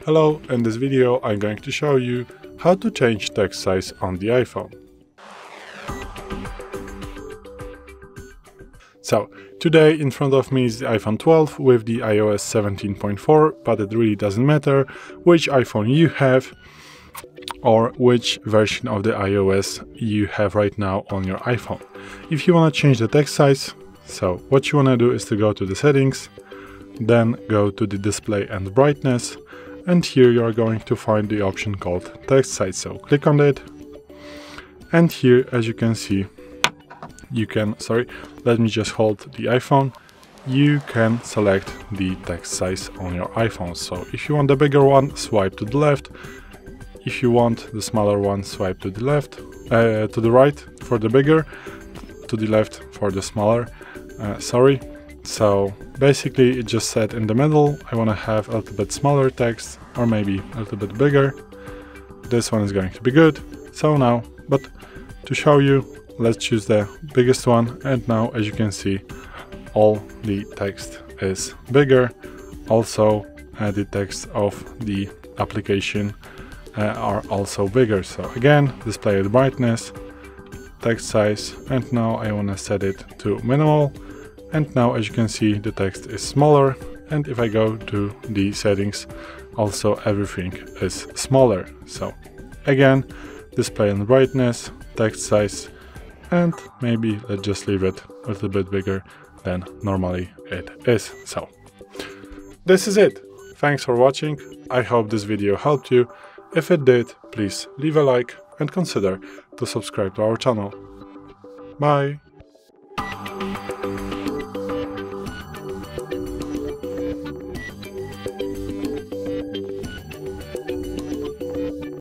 Hello, in this video I'm going to show you how to change text size on the iPhone. So, today in front of me is the iPhone 12 with the iOS 17.4, but it really doesn't matter which iPhone you have or which version of the iOS you have right now on your iPhone. If you want to change the text size, so what you want to do is to go to the settings, then go to the display and brightness, and here you are going to find the option called text size. So click on it, and here, as you can see, you can, let me just hold the iPhone. You can select the text size on your iPhone. So if you want the bigger one, swipe to the left. If you want the smaller one, swipe to the left, to the right for the bigger, to the left for the smaller. So basically it just said in the middle, I want to have a little bit smaller text or maybe a little bit bigger. This one is going to be good. So now, but to show you, let's choose the biggest one, and now as you can see, all the text is bigger. Also the text of the application are also bigger. So again, display the brightness, text size, and now I want to set it to minimal, and now as you can see the text is smaller, and if I go to the settings, also everything is smaller. So again, display and brightness, text size, and maybe let's just leave it a little bit bigger than normally it is. So this is it. Thanks for watching. I hope this video helped you. If it did, please leave a like and consider to subscribe to our channel. Bye!